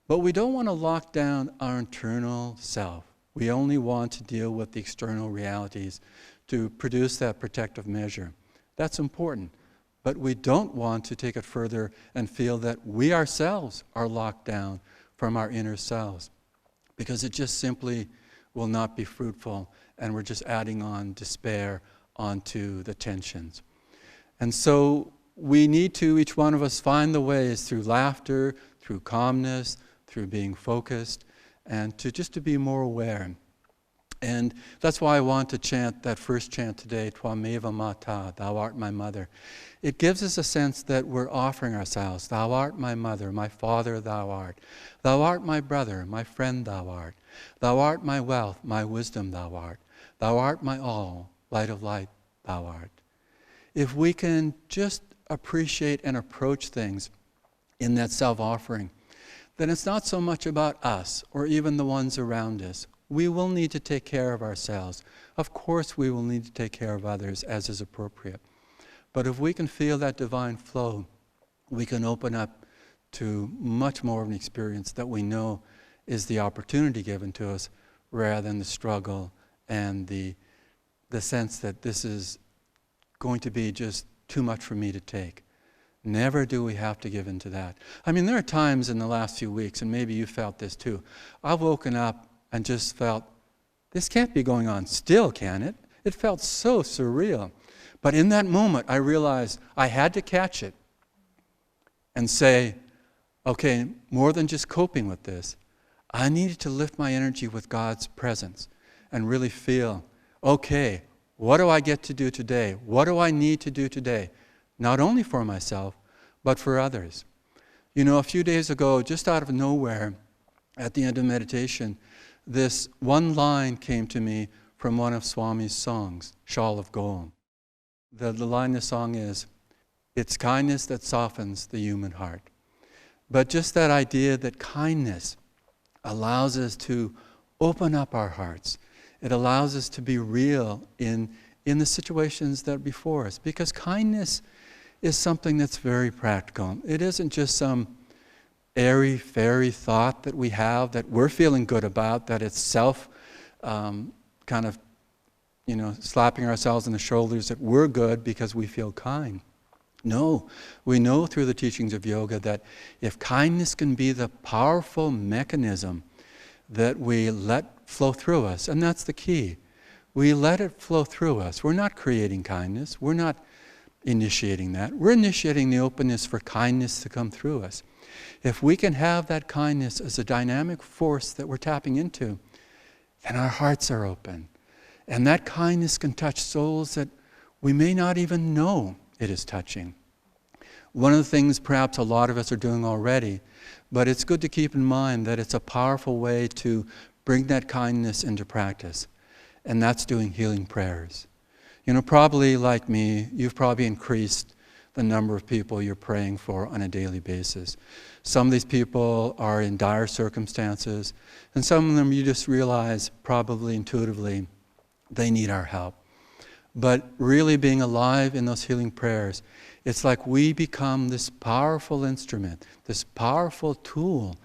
But we don't want to lock down our internal self. We only want to deal with the external realities to produce that protective measure. That's important. But we don't want to take it further and feel that we ourselves are locked down from our inner selves, because it just simply will not be fruitful, and we're just adding on despair onto the tensions. And so we need to, each one of us, find the ways through laughter, through calmness, through being focused, and to be more aware. And that's why I want to chant that first chant today, Twameva Mata, Thou art my mother. It gives us a sense that we're offering ourselves. Thou art my mother, my father thou art. Thou art my brother, my friend thou art. Thou art my wealth, my wisdom thou art. Thou art my all, light of light thou art. If we can just appreciate and approach things in that self-offering, then it's not so much about us or even the ones around us. We will need to take care of ourselves. Of course we will need to take care of others as is appropriate. But if we can feel that divine flow, we can open up to much more of an experience that we know is the opportunity given to us, rather than the struggle and the sense that this is going to be just too much for me to take. Never do we have to give in to that. I mean, there are times in the last few weeks, and maybe you felt this too, I've woken up and just felt, this can't be going on still, can it? It felt so surreal. But in that moment, I realized I had to catch it and say, okay, more than just coping with this, I needed to lift my energy with God's presence and really feel, okay, what do I get to do today? What do I need to do today? Not only for myself, but for others. You know, a few days ago, just out of nowhere, at the end of meditation, this one line came to me from one of Swami's songs, Shawl of Gold. The line in the song is, it's kindness that softens the human heart. But just that idea that kindness allows us to open up our hearts. It allows us to be real in the situations that are before us. Because kindness is something that's very practical. It isn't just some airy-fairy thought that we have that we're feeling good about, that it's slapping ourselves on the shoulders that we're good because we feel kind. No, we know through the teachings of yoga that if kindness can be the powerful mechanism that we let flow through us, and that's the key. We let it flow through us. We're not creating kindness. We're not initiating that. We're initiating the openness for kindness to come through us. If we can have that kindness as a dynamic force that we're tapping into, then our hearts are open. And that kindness can touch souls that we may not even know it is touching. One of the things perhaps a lot of us are doing already, but it's good to keep in mind that it's a powerful way to bring that kindness into practice. And that's doing healing prayers. You know, probably like me, you've probably increased the number of people you're praying for on a daily basis. Some of these people are in dire circumstances, and some of them you just realize probably intuitively they need our help. But really being alive in those healing prayers, it's like we become this powerful instrument, this powerful tool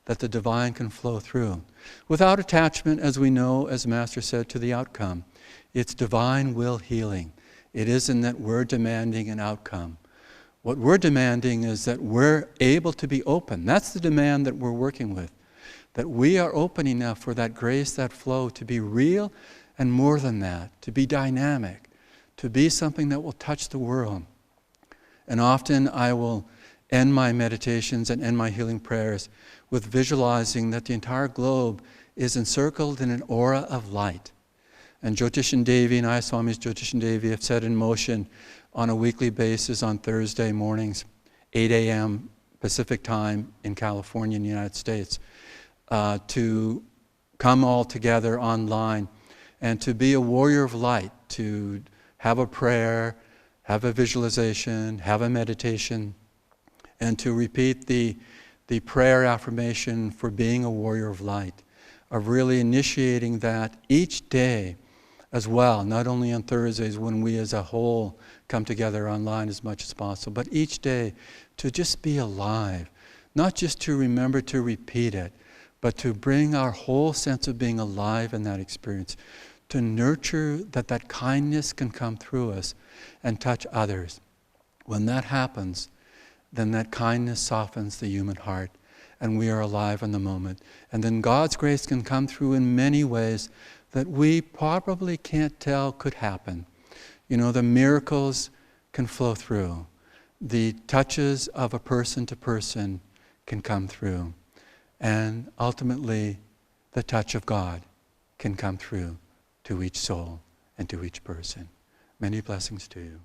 that the divine can flow through. Without attachment, as we know, as Master said, to the outcome. It's divine will healing. It isn't that we're demanding an outcome. What we're demanding is that we're able to be open. That's the demand that we're working with. That we are open enough for that grace, that flow to be real, and more than that, to be dynamic, to be something that will touch the world. And often I will end my meditations and end my healing prayers with visualizing that the entire globe is encircled in an aura of light. And Jyotishan Devi, Nayaswami's Jyotishan Devi, have set in motion on a weekly basis on Thursday mornings, 8 a.m. Pacific time in California in the United States, to come all together online and to be a warrior of light, to have a prayer, have a visualization, have a meditation, and to repeat the prayer affirmation for being a warrior of light, of really initiating that each day as well, not only on Thursdays when we as a whole come together online as much as possible, but each day to just be alive, not just to remember to repeat it, but to bring our whole sense of being alive in that experience, to nurture that kindness can come through us and touch others. When that happens, then that kindness softens the human heart, and we are alive in the moment. And then God's grace can come through in many ways that we probably can't tell could happen. You know, the miracles can flow through. The touches of a person to person can come through. And ultimately, the touch of God can come through to each soul and to each person. Many blessings to you.